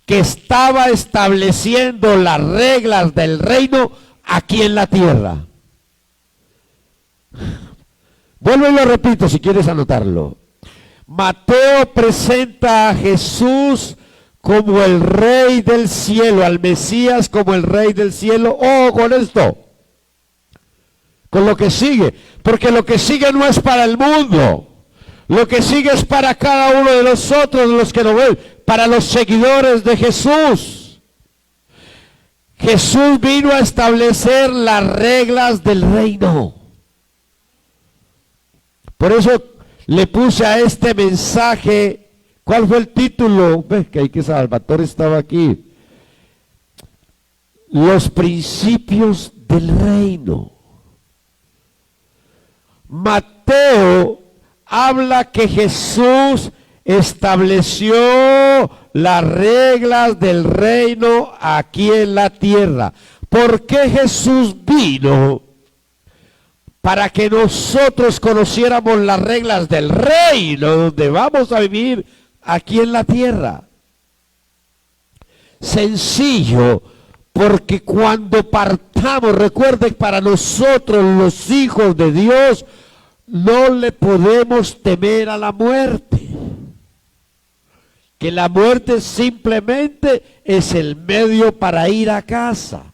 que estaba estableciendo las reglas del reino aquí en la tierra. Vuelvo y lo repito si quieres anotarlo. Mateo presenta a Jesús como el Rey del cielo, al Mesías como el Rey del cielo. Oh, con esto, con lo que sigue, porque lo que sigue no es para el mundo, lo que sigue es para cada uno de nosotros, los que nos ven, para los seguidores de Jesús. Jesús vino a establecer las reglas del reino. Por eso le puse a este mensaje, ¿cuál fue el título? Ves que hay que Salvatore estaba aquí. Los principios del reino. Mateo habla que Jesús estableció las reglas del reino aquí en la tierra. ¿Por qué Jesús vino? Para que nosotros conociéramos las reglas del reino donde vamos a vivir aquí en la tierra. Sencillo, porque cuando partamos, recuerden, para nosotros los hijos de Dios, no le podemos temer a la muerte. Que la muerte simplemente es el medio para ir a casa.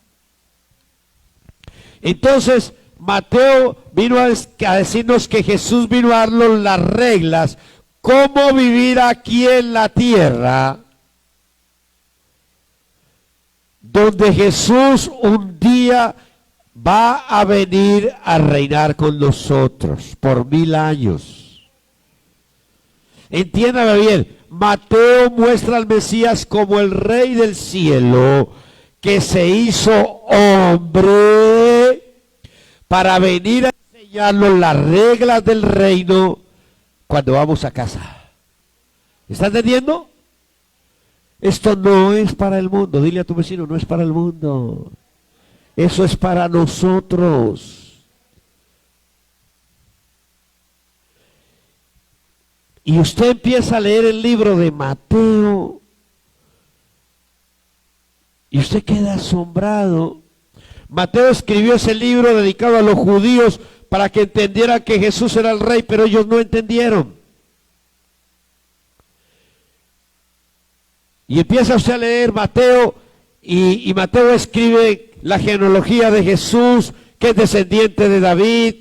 Entonces, Mateo vino a decirnos que Jesús vino a darnos las reglas, cómo vivir aquí en la tierra, donde Jesús un día va a venir a reinar con nosotros por 1000 años. Entiéndame bien, Mateo muestra al Mesías como el Rey del cielo, que se hizo hombre para venir a enseñarnos las reglas del reino cuando vamos a casa. ¿Está entendiendo? Esto no es para el mundo. Dile a tu vecino, no es para el mundo. Eso es para nosotros. Y usted empieza a leer el libro de Mateo y usted queda asombrado. Mateo escribió ese libro dedicado a los judíos para que entendieran que Jesús era el rey, pero ellos no entendieron. Y empieza usted a leer Mateo y Mateo escribe la genealogía de Jesús, que es descendiente de David.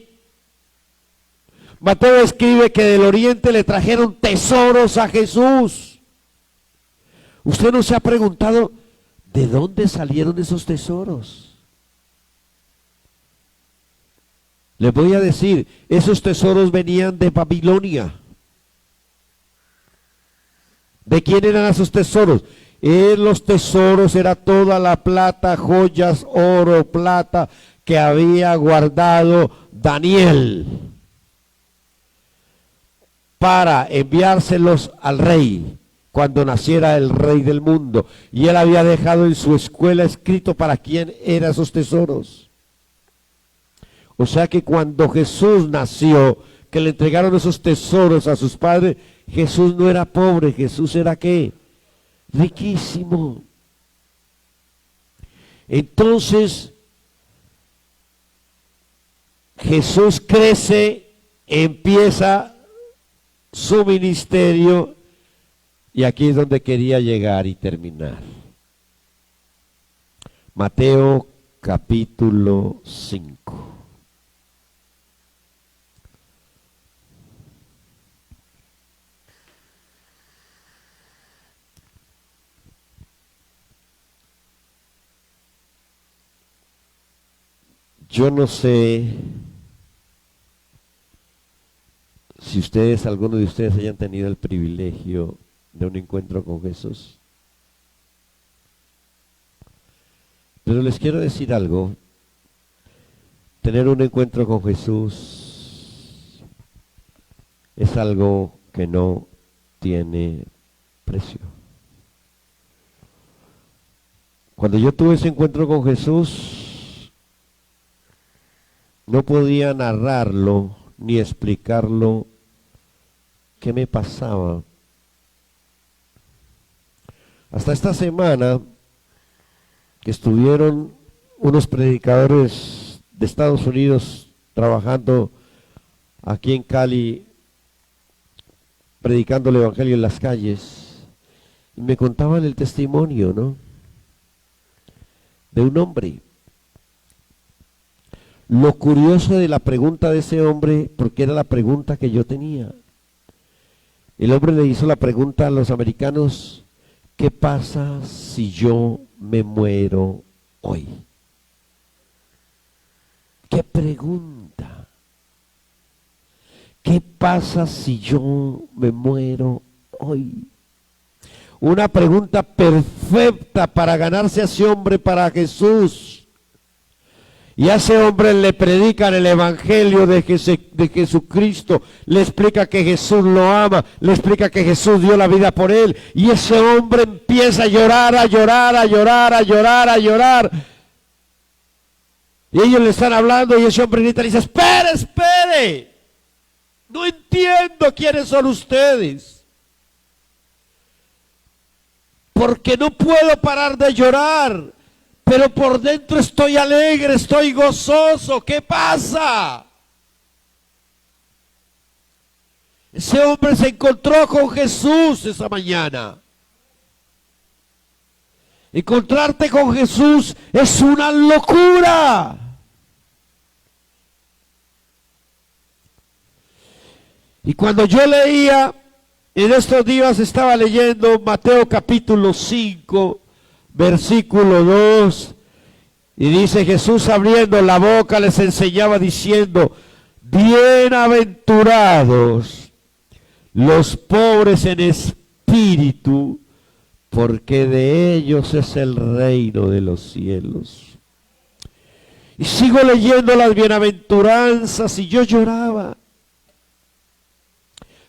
Mateo escribe que del oriente le trajeron tesoros a Jesús. ¿Usted no se ha preguntado de dónde salieron esos tesoros? Les voy a decir, esos tesoros venían de Babilonia. ¿De quién eran esos tesoros? Los tesoros era toda la plata, joyas, oro, plata que había guardado Daniel para enviárselos al rey cuando naciera el rey del mundo. Y él había dejado en su escuela escrito para quién eran esos tesoros. O sea que cuando Jesús nació, que le entregaron esos tesoros a sus padres, Jesús no era pobre, Jesús era ¿qué? Riquísimo. Entonces, Jesús crece, empieza su ministerio, y aquí es donde quería llegar y terminar. Mateo capítulo 5. Yo no sé si ustedes, algunos de ustedes hayan tenido el privilegio de un encuentro con Jesús. Pero les quiero decir algo. Tener un encuentro con Jesús es algo que no tiene precio. Cuando yo tuve ese encuentro con Jesús, no podía narrarlo ni explicarlo qué me pasaba. Hasta esta semana que estuvieron unos predicadores de Estados Unidos trabajando aquí en Cali, predicando el evangelio en las calles, y me contaban el testimonio, ¿no?, de un hombre. Lo curioso de la pregunta de ese hombre, porque era la pregunta que yo tenía. El hombre le hizo la pregunta a los americanos: ¿qué pasa si yo me muero hoy? ¿Qué pregunta? ¿Qué pasa si yo me muero hoy? Una pregunta perfecta para ganarse a ese hombre para Jesús. Y a ese hombre le predican el evangelio de Jesucristo, le explica que Jesús lo ama, le explica que Jesús dio la vida por él, y ese hombre empieza a llorar, a llorar, a llorar, a llorar, a llorar. Y ellos le están hablando y ese hombre grita y dice: espere, espere, no entiendo quiénes son ustedes, porque no puedo parar de llorar. Pero por dentro estoy alegre, estoy gozoso. ¿Qué pasa? Ese hombre se encontró con Jesús esa mañana. Encontrarte con Jesús es una locura. Y cuando yo leía, en estos días estaba leyendo Mateo capítulo 5, versículo 2, y dice: Jesús abriendo la boca les enseñaba diciendo: bienaventurados los pobres en espíritu, porque de ellos es el reino de los cielos. Y sigo leyendo las bienaventuranzas y yo lloraba,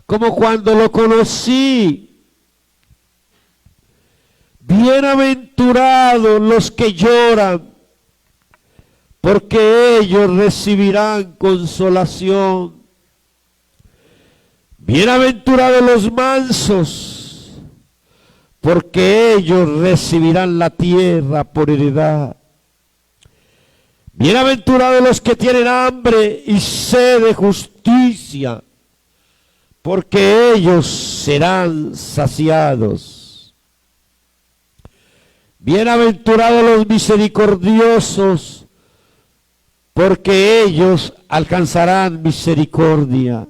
como cuando lo conocí. Bienaventurados los que lloran, porque ellos recibirán consolación. Bienaventurados los mansos, porque ellos recibirán la tierra por heredad. Bienaventurados los que tienen hambre y sed de justicia, porque ellos serán saciados. Bienaventurados los misericordiosos, porque ellos alcanzarán misericordia.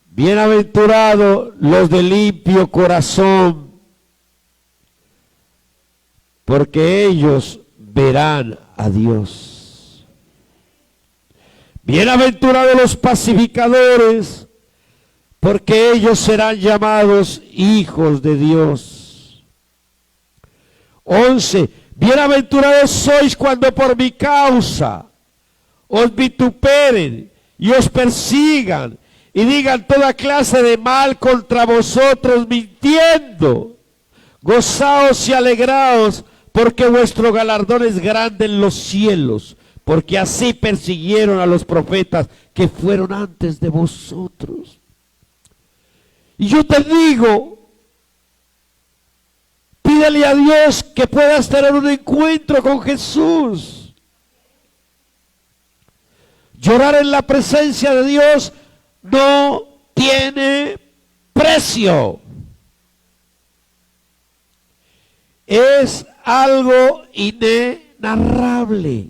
Bienaventurados los de limpio corazón, porque ellos verán a Dios. Bienaventurados los pacificadores, porque ellos serán llamados hijos de Dios. 11. Bienaventurados sois cuando por mi causa os vituperen y os persigan y digan toda clase de mal contra vosotros mintiendo. Gozaos y alegraos, porque vuestro galardón es grande en los cielos, porque así persiguieron a los profetas que fueron antes de vosotros. Y yo te digo, pide Pídele a Dios que puedas tener un encuentro con Jesús. Llorar en la presencia de Dios no tiene precio. Es algo inenarrable.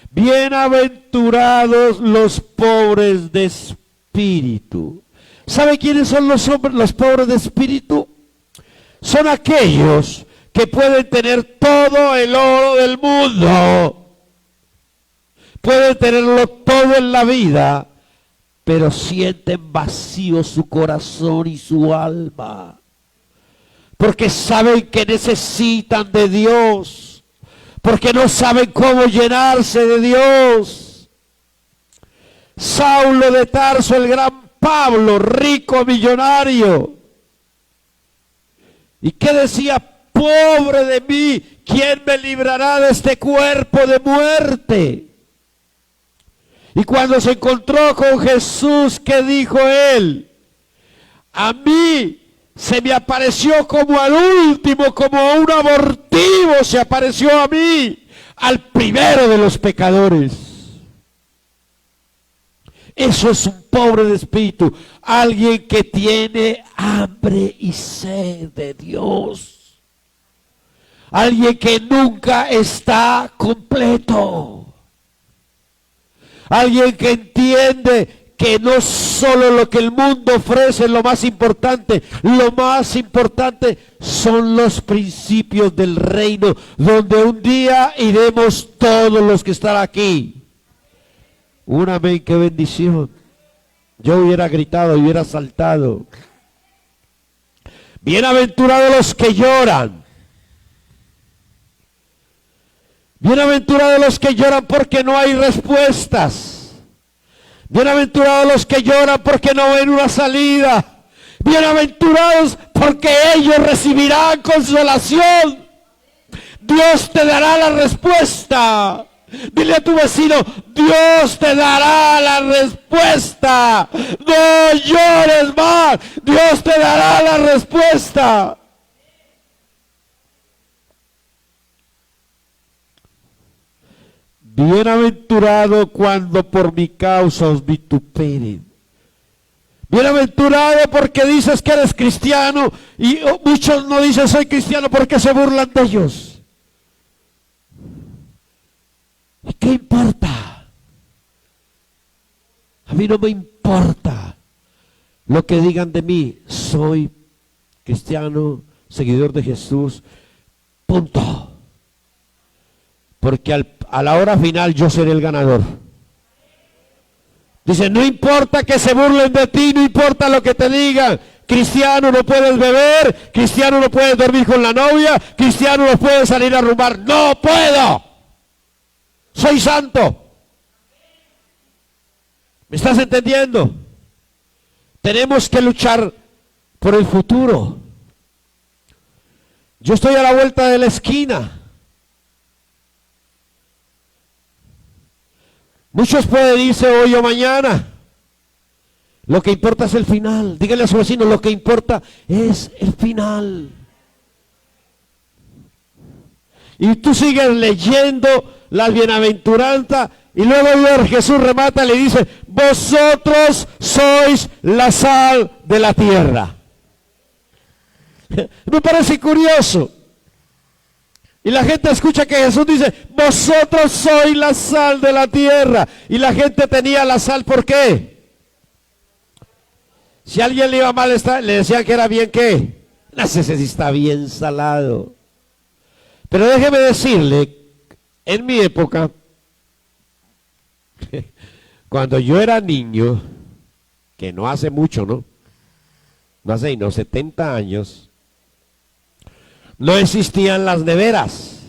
Bienaventurados los pobres de espíritu. ¿Sabe quiénes son los pobres de espíritu? Son aquellos que pueden tener todo el oro del mundo. Pueden tenerlo todo en la vida, pero sienten vacío su corazón y su alma. Porque saben que necesitan de Dios. Porque no saben cómo llenarse de Dios. Saulo de Tarso, el gran Pablo, rico millonario. ¿Y qué decía? Pobre de mí, ¿quién me librará de este cuerpo de muerte? Y cuando se encontró con Jesús, ¿qué dijo él? A mí se me apareció como al último, como un abortivo se apareció a mí, al primero de los pecadores. Eso es un pobre de espíritu, alguien que tiene hambre y sed de Dios. Alguien que nunca está completo. Alguien que entiende que no solo lo que el mundo ofrece es lo más importante son los principios del reino, donde un día iremos todos los que están aquí. Un amén, qué bendición. Yo hubiera gritado, hubiera saltado. Bienaventurados los que lloran. Bienaventurados los que lloran porque no hay respuestas. Bienaventurados los que lloran porque no ven una salida. Bienaventurados porque ellos recibirán consolación. Dios te dará la respuesta. Dile a tu vecino, Dios te dará la respuesta. No llores más. Dios te dará la respuesta. Bienaventurado cuando por mi causa os vituperen. Bienaventurado porque dices que eres cristiano y muchos no dicen soy cristiano porque se burlan de ellos. ¿Y qué importa? A mí no me importa lo que digan de mí. Soy cristiano, seguidor de Jesús, punto. Porque a la hora final yo seré el ganador. Dice, no importa que se burlen de ti, no importa lo que te digan. Cristiano no puedes beber, cristiano no puedes dormir con la novia, cristiano no puedes salir a rumbar. ¡No puedo! Soy santo. ¿Me estás entendiendo? Tenemos que luchar por el futuro. Yo estoy a la vuelta de la esquina. Muchos pueden irse hoy o mañana. Lo que importa es el final. Díganle a su vecino, lo que importa es el final. Y tú sigues leyendo la bienaventuranza y luego Jesús remata y le dice, vosotros sois la sal de la tierra. Me parece curioso. Y la gente escucha que Jesús dice, vosotros sois la sal de la tierra. Y la gente tenía la sal, ¿por qué? Si a alguien le iba mal, le decían que era bien, ¿qué? No sé si está bien salado. Pero déjeme decirle, en mi época, cuando yo era niño, que no hace mucho, ¿no? No hace, no, 70 años, no existían las neveras.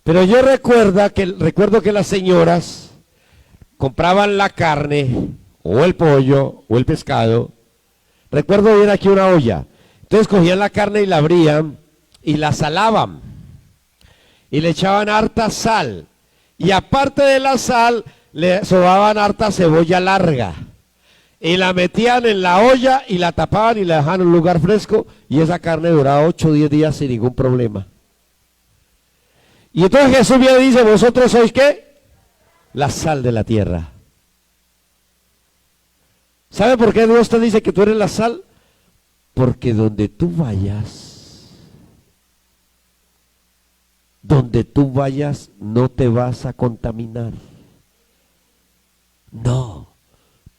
Pero yo recuerdo que las señoras compraban la carne, o el pollo, o el pescado. Recuerdo bien aquí una olla. Entonces cogían la carne y la abrían, y la salaban. Y le echaban harta sal. Y aparte de la sal, le sobaban harta cebolla larga. y la metían en la olla y la tapaban y la dejaban en un lugar fresco y esa carne duraba 8 o 10 días sin ningún problema. Y entonces Jesús viene y dice, ¿vosotros sois qué? La sal de la tierra. ¿Sabe por qué Dios te dice que tú eres la sal? Porque donde tú vayas no te vas a contaminar. No,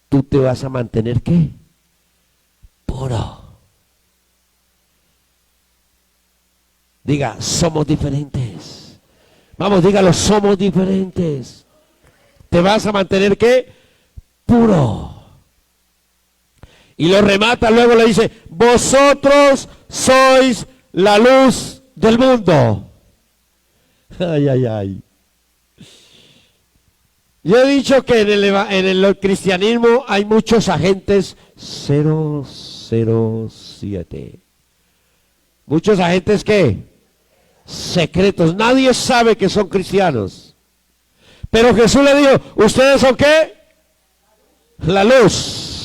tú te vas a mantener ¿qué? Puro. Diga, somos diferentes. Vamos, dígalo, somos diferentes. Te vas a mantener ¿qué? Puro. Y lo remata, luego le dice, vosotros sois la luz del mundo. Ay, ay, ay. Yo he dicho que en el cristianismo hay muchos agentes 007. Muchos agentes ¿qué? Secretos. Nadie sabe que son cristianos. Pero Jesús le dijo, ¿ustedes son qué? La luz.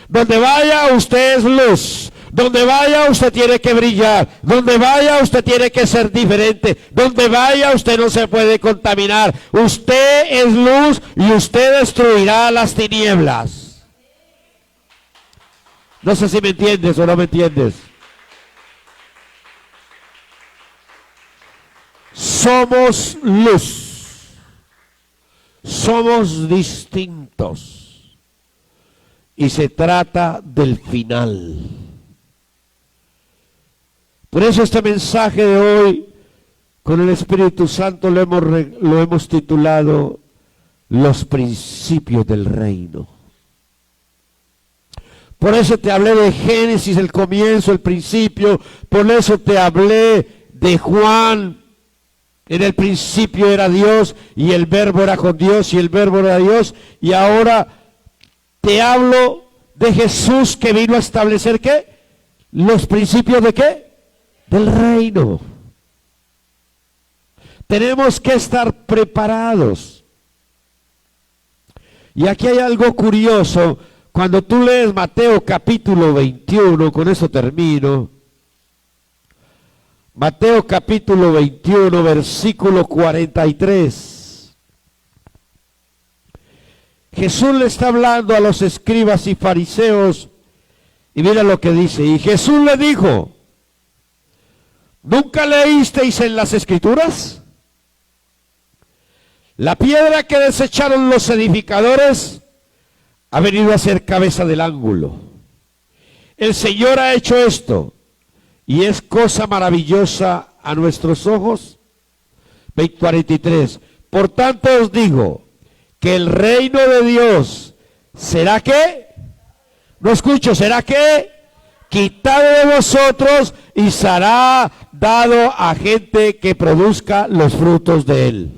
Donde vaya usted es luz. Donde vaya usted tiene que brillar. Donde vaya usted tiene que ser diferente. Donde vaya usted no se puede contaminar. Usted es luz y usted destruirá las tinieblas. No sé si me entiendes o no me entiendes. Somos luz. Somos distintos. Y se trata del final. Por eso este mensaje de hoy, con el Espíritu Santo, lo hemos titulado Los principios del reino. Por eso te hablé de Génesis, el comienzo, el principio. Por eso te hablé de Juan. En el principio era Dios y el verbo era con Dios y el verbo era Dios. Y ahora te hablo de Jesús que vino a establecer ¿qué? Los principios de ¿qué? Del reino. Tenemos que estar preparados. Y aquí hay algo curioso. Cuando tú lees Mateo capítulo 21, con eso termino. Mateo capítulo 21, versículo 43. Jesús le está hablando a los escribas y fariseos y mira lo que dice. Y Jesús le dijo, ¿nunca leísteis en las Escrituras? La piedra que desecharon los edificadores ha venido a ser cabeza del ángulo. El Señor ha hecho esto y es cosa maravillosa a nuestros ojos. 43. Por tanto os digo que el reino de Dios será ¿qué? No escucho, será ¿qué? Quitado de vosotros y será dado a gente que produzca los frutos de él.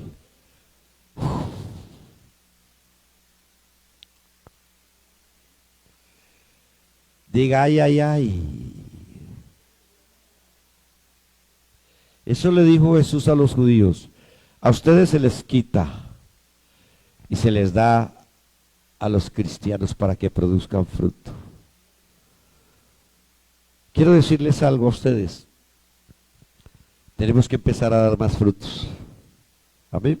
Diga, ay, ay, ay. Eso le dijo Jesús a los judíos. A ustedes se les quita y se les da a los cristianos para que produzcan fruto. Quiero decirles algo a ustedes. Tenemos que empezar a dar más frutos. Amén.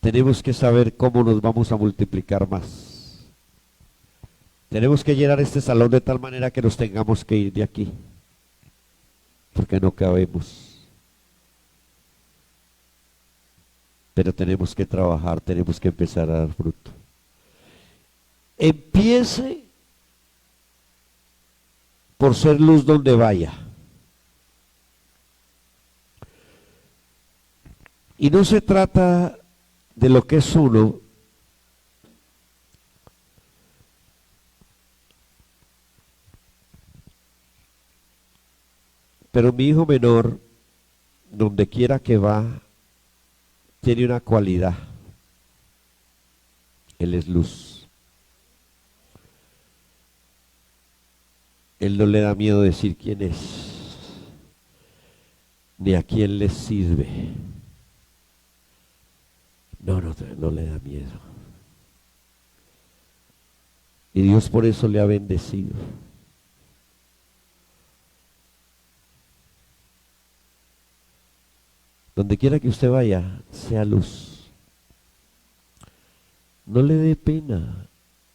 Tenemos que saber cómo nos vamos a multiplicar más. Tenemos que llenar este salón de tal manera que nos tengamos que ir de aquí. Porque no cabemos. Pero tenemos que trabajar, tenemos que empezar a dar fruto. Empiece por ser luz donde vaya. Y no se trata de lo que es uno, pero mi hijo menor, donde quiera que va, tiene una cualidad. Él es luz. Él no le da miedo decir quién es, ni a quién le sirve. No le da miedo. Y Dios por eso le ha bendecido. Donde quiera que usted vaya, sea luz. No le dé pena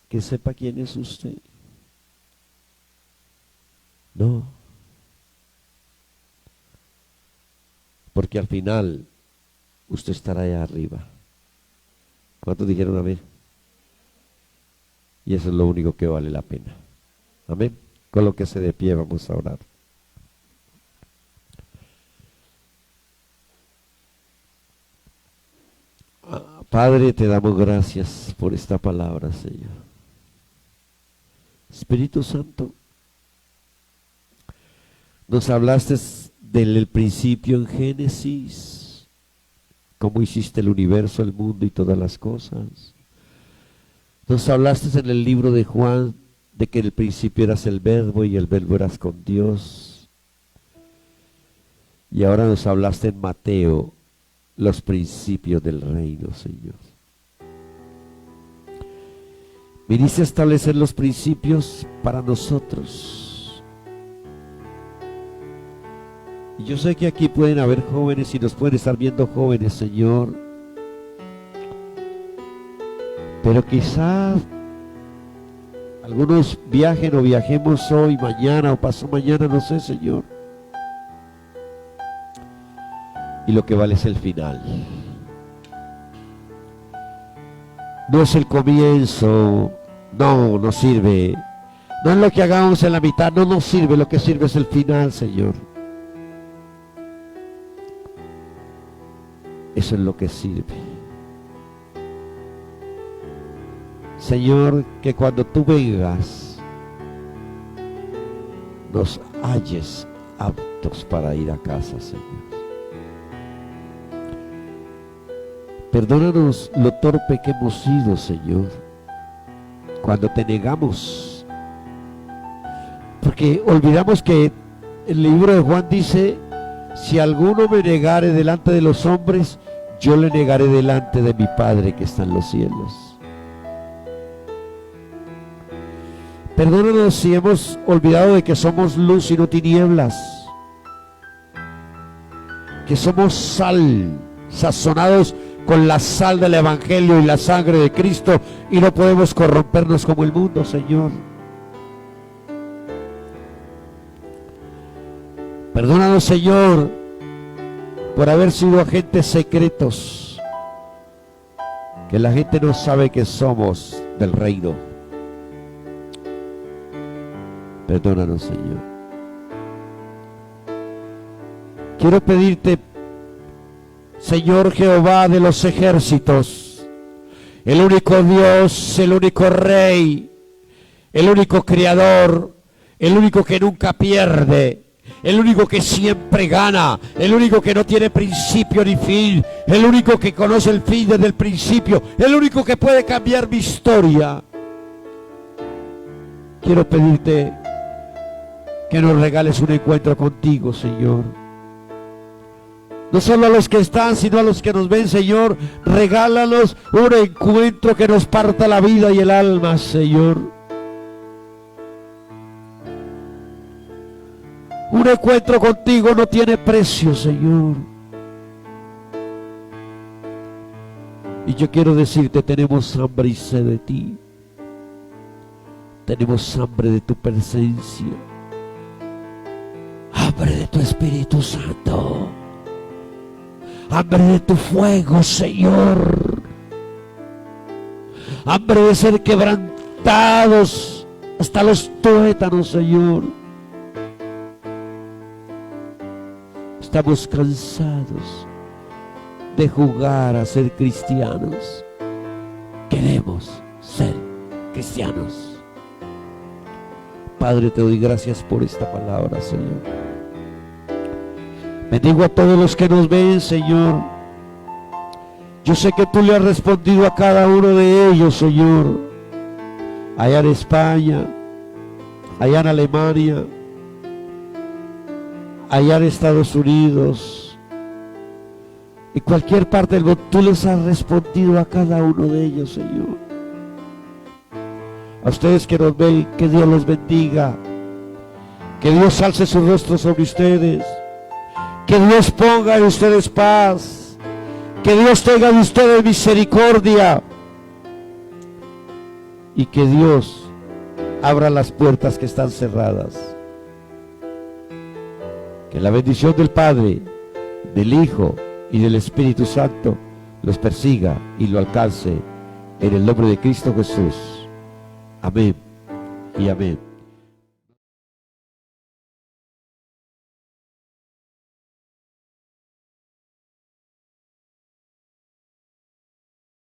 que sepa quién es usted. No. Porque al final usted estará allá arriba. ¿Cuántos dijeron amén? Y eso es lo único que vale la pena. Amén. Colóquese de pie, vamos a orar. Padre, te damos gracias por esta palabra, Señor. Espíritu Santo, nos hablaste del principio en Génesis, cómo hiciste el universo, el mundo y todas las cosas. Nos hablaste en el libro de Juan de que en el principio eras el Verbo y el Verbo eras con Dios. Y ahora nos hablaste en Mateo los principios del reino, Señor. Viniste a establecer los principios para nosotros. Y yo sé que aquí pueden haber jóvenes y nos pueden estar viendo jóvenes, Señor. Pero quizás algunos viajen o viajemos hoy, mañana o pasado mañana, no sé, Señor. Y lo que vale es el final. No es el comienzo, no sirve. No es lo que hagamos en la mitad, no nos sirve, lo que sirve es el final, Señor. Eso es lo que sirve. Señor, que cuando tú vengas, nos halles aptos para ir a casa, Señor. Perdónanos lo torpe que hemos sido, Señor, cuando te negamos. Porque olvidamos que el libro de Juan dice, si alguno me negare delante de los hombres, yo le negaré delante de mi Padre que está en los cielos. Perdónanos si hemos olvidado de que somos luz y no tinieblas, que somos sal, sazonados con la sal del Evangelio y la sangre de Cristo, y no podemos corrompernos como el mundo, Señor. Perdónanos, Señor, por haber sido agentes secretos, que la gente no sabe que somos del reino. Perdónanos, Señor. Quiero pedirte, Señor Jehová de los ejércitos, el único Dios, el único Rey, el único Creador, el único que nunca pierde, el único que siempre gana, el único que no tiene principio ni fin, el único que conoce el fin desde el principio, el único que puede cambiar mi historia. Quiero pedirte que nos regales un encuentro contigo, Señor. No solo a los que están, sino a los que nos ven, Señor. Regálanos un encuentro que nos parta la vida y el alma, Señor. Un encuentro contigo no tiene precio, Señor. Y yo quiero decirte, tenemos hambre y sed de ti. Tenemos hambre de tu presencia. Hambre de tu Espíritu Santo. Hambre de tu fuego, Señor. Hambre de ser quebrantados hasta los tuétanos, Señor. Estamos cansados de jugar a ser cristianos. Queremos ser cristianos. Padre, te doy gracias por esta palabra, Señor. Bendigo a todos los que nos ven, Señor. Yo sé que tú le has respondido a cada uno de ellos, Señor. Allá en España, allá en Alemania, allá en Estados Unidos, en cualquier parte del mundo, tú les has respondido a cada uno de ellos, Señor. A ustedes que nos ven, que Dios los bendiga. Que Dios alce su rostro sobre ustedes. Que Dios ponga en ustedes paz. Que Dios tenga en ustedes misericordia. Y que Dios abra las puertas que están cerradas. Que la bendición del Padre, del Hijo y del Espíritu Santo los persiga y lo alcance en el nombre de Cristo Jesús. Amén y amén.